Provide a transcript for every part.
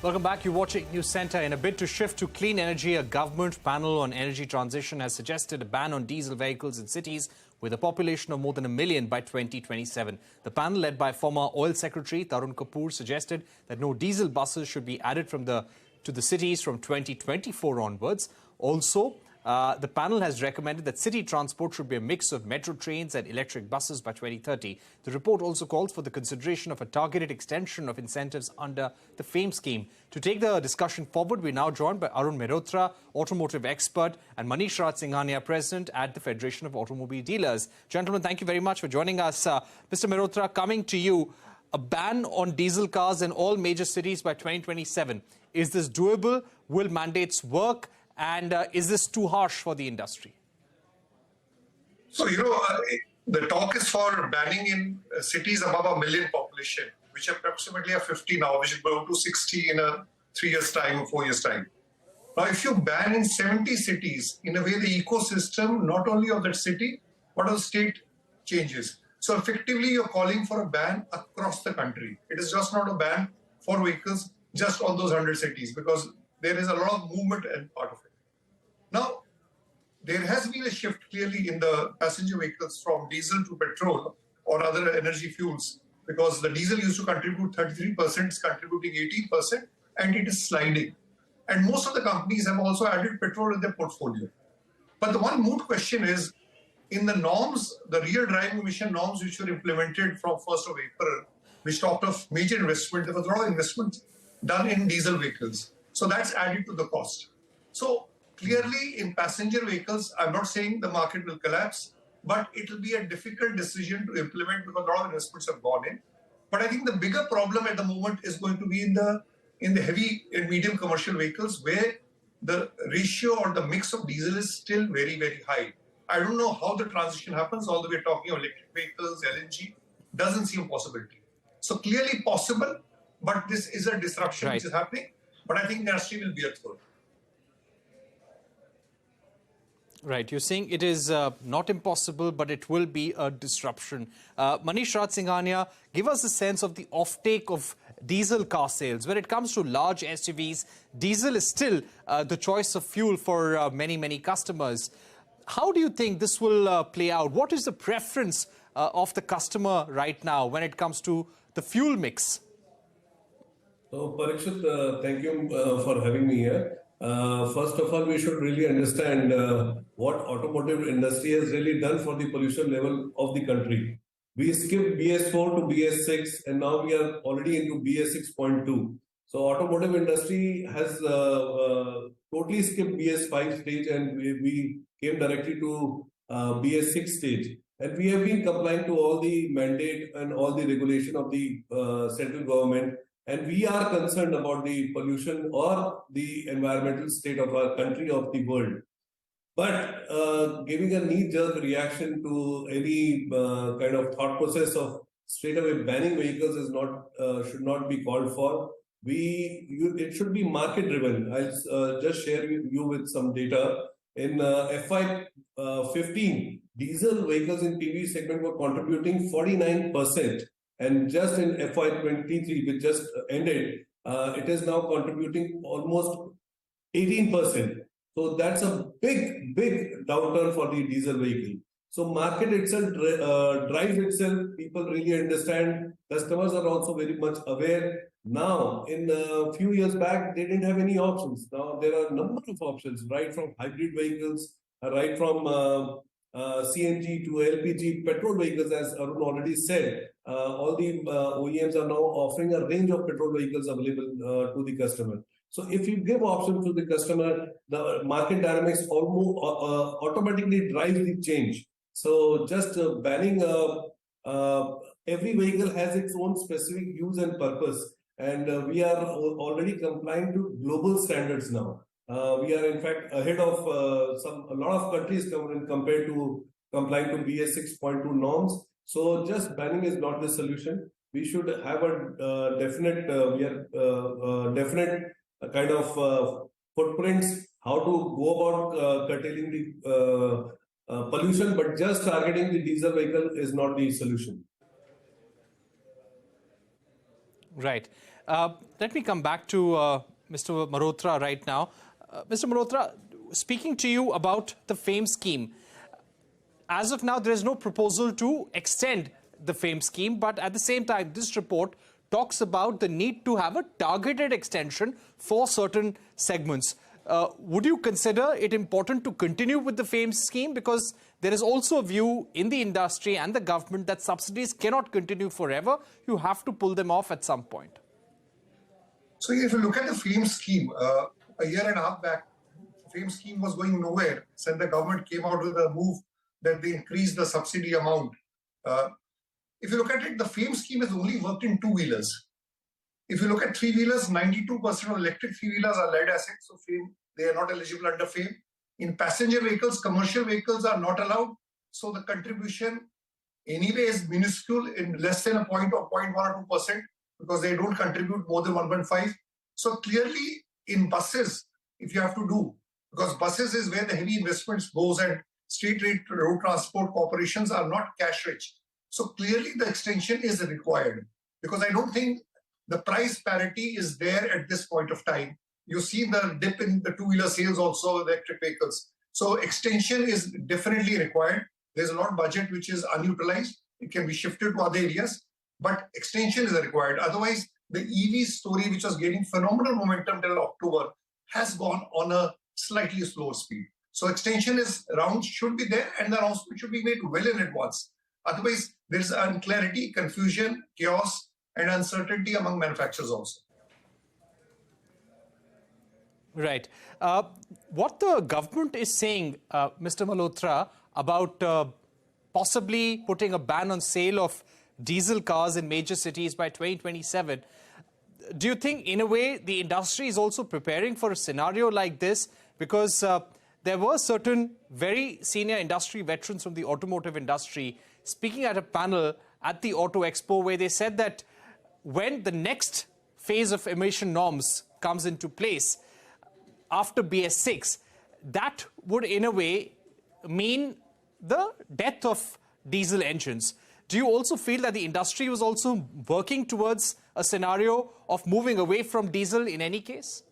Welcome back. You're watching News Centre. In a bid to shift to clean energy, a government panel on energy transition has suggested a ban on diesel vehicles in cities with a population of more than 1 million by 2027. The panel, led by former Oil Secretary Tarun Kapoor, suggested that no diesel buses should be added to the cities from 2024 onwards. Also, the panel has recommended that city transport should be a mix of metro trains and electric buses by 2030. The report also calls for the consideration of a targeted extension of incentives under the FAME scheme. To take the discussion forward, we're now joined by Arun Mehrotra, automotive expert, and Manish Raj Singhania, president at the Federation of Automobile Dealers. Gentlemen, thank you very much for joining us. Mr. Mehrotra, coming to you, a ban on diesel cars in all major cities by 2027. Is this doable? Will mandates work? And is this too harsh for the industry? So, the talk is for banning in cities above 1 million population, which approximately are 50 now, which will go to 60 in a 3 years' time or 4 years' time. Now, if you ban in 70 cities, in a way, the ecosystem, not only of that city, but of the state changes. So effectively, you're calling for a ban across the country. It is just not a ban for vehicles just on those 100 cities, because there is a lot of movement and part of it. Now, there has been a shift clearly in the passenger vehicles from diesel to petrol or other energy fuels, because the diesel used to contribute 33%, it's contributing 18%, and it is sliding. And most of the companies have also added petrol in their portfolio. But the one moot question is, in the norms, the real driving emission norms which were implemented from 1st of April, which talked of major investment, there was a lot of investment done in diesel vehicles. So that's added to the cost. So clearly in passenger vehicles, I'm not saying the market will collapse, but it will be a difficult decision to implement because a lot of investments have gone in. But I think the bigger problem at the moment is going to be in the heavy and medium commercial vehicles, where the ratio or the mix of diesel is still very, very high. I don't know how the transition happens, although we're talking of electric vehicles, LNG, doesn't seem a possibility. So clearly possible, but this is a disruption which is happening. But I think the industry will bear through it. Right. You're saying it is not impossible, but it will be a disruption. Manish Raj Singhania, give us a sense of the offtake of diesel car sales. When it comes to large SUVs, diesel is still the choice of fuel for many, many customers. How do you think this will play out? What is the preference of the customer right now when it comes to the fuel mix? So, Parikshit, thank you for having me here. First of all, we should really understand what automotive industry has really done for the pollution level of the country. We skipped BS4 to BS6, and now we are already into BS6.2. So automotive industry has totally skipped BS5 stage, and we came directly to BS6 stage. And we have been complying to all the mandate and all the regulation of the central government. And we are concerned about the pollution or the environmental state of our country, of the world. But giving a knee-jerk reaction to any kind of thought process of straight away banning vehicles is not should not be called for. It should be market driven. I'll just share you with some data. In FY15, diesel vehicles in PV segment were contributing 49%. And just in FY23, which just ended, it is now contributing almost 18%. So that's a big, big downturn for the diesel vehicle. So market itself drives itself. People really understand. Customers are also very much aware. Now, in a few years back, they didn't have any options. Now there are a number of options, right from hybrid vehicles, right from CNG to LPG, petrol vehicles, as Arun already said. All the OEMs are now offering a range of petrol vehicles available to the customer. So if you give options to the customer, the market dynamics almost automatically drive the change. So just banning every vehicle has its own specific use and purpose. And we are already complying to global standards now. We are in fact ahead of a lot of countries compared to complying to BS 6.2 norms. So just banning is not the solution. We should have a definite kind of footprints how to go about curtailing the pollution, but just targeting the diesel vehicle is not the solution. Right. Let me come back to Mr. Malhotra right now. Mr. Malhotra, speaking to you about the FAME scheme. As of now, there is no proposal to extend the FAME scheme, but at the same time, this report talks about the need to have a targeted extension for certain segments. Would you consider it important to continue with the FAME scheme? Because there is also a view in the industry and the government that subsidies cannot continue forever. You have to pull them off at some point. So if you look at the FAME scheme, a year and a half back, the FAME scheme was going nowhere. So the government came out with a move that they increased the subsidy amount. If you look at it, the FAME scheme has only worked in two-wheelers. If you look at three-wheelers, 92% of electric three-wheelers are lead acid, so FAME, they are not eligible under FAME. In passenger vehicles, commercial vehicles are not allowed, so the contribution anyway is minuscule, in less than a point or 0.1 or 2%, because they don't contribute more than 1.5. So clearly in buses, if you have to do, because buses is where the heavy investments goes and state road transport corporations are not cash rich. So clearly the extension is required, because I don't think the price parity is there at this point of time. You've seen the dip in the two-wheeler sales also, electric vehicles. So extension is definitely required. There's a lot of budget which is unutilized. It can be shifted to other areas, but extension is required. Otherwise, the EV story, which was gaining phenomenal momentum till October, has gone on a slightly slower speed. So extension should be there, and the announcement should be made well in advance. Otherwise, there's unclarity, confusion, chaos, and uncertainty among manufacturers also. Right. What the government is saying, Mr. Malhotra, about possibly putting a ban on sale of diesel cars in major cities by 2027, do you think, in a way, the industry is also preparing for a scenario like this? Because there were certain very senior industry veterans from the automotive industry speaking at a panel at the Auto Expo, where they said that when the next phase of emission norms comes into place after BS6, that would in a way mean the death of diesel engines. Do you also feel that the industry was also working towards a scenario of moving away from diesel in any case?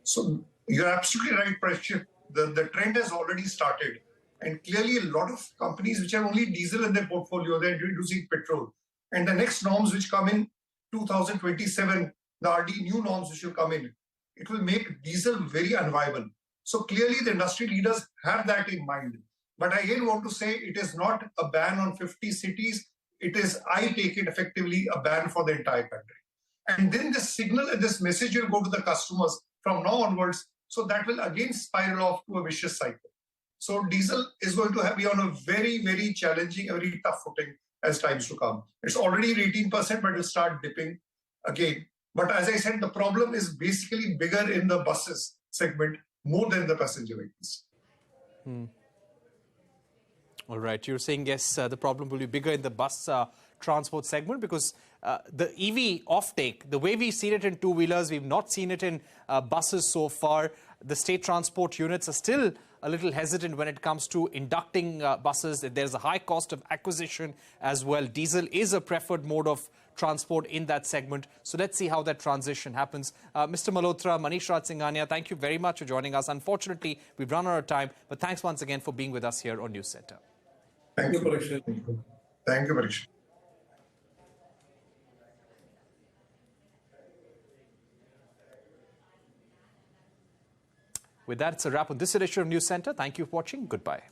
So you're absolutely right, Parikshit. The trend has already started. And clearly a lot of companies which have only diesel in their portfolio, they're introducing petrol. And the next norms which come in 2027, the RD new norms which will come in, it will make diesel very unviable. So clearly the industry leaders have that in mind. But I again want to say it is not a ban on 50 cities. It is, I take it effectively, a ban for the entire country. And then this signal and this message will go to the customers from now onwards. So that will again spiral off to a vicious cycle. So diesel is going to be on a very, very challenging, very tough footing as times to come. It's already 18%, but it will start dipping again. But as I said, the problem is basically bigger in the buses segment more than the passenger vehicles. All right. You're saying, yes, the problem will be bigger in the bus transport segment because the EV offtake, the way we've seen it in two-wheelers, we've not seen it in buses so far. The state transport units are still a little hesitant when it comes to inducting buses. There's a high cost of acquisition as well. Diesel is a preferred mode of transport in that segment. So let's see how that transition happens. Mr. Malhotra, Manish Raj Singhania, thank you very much for joining us. Unfortunately, we've run out of time, but thanks once again for being with us here on News Center. Thank you, Parikshit. Thank you, Parikshit. With that, it's a wrap on this edition of News Center. Thank you for watching. Goodbye.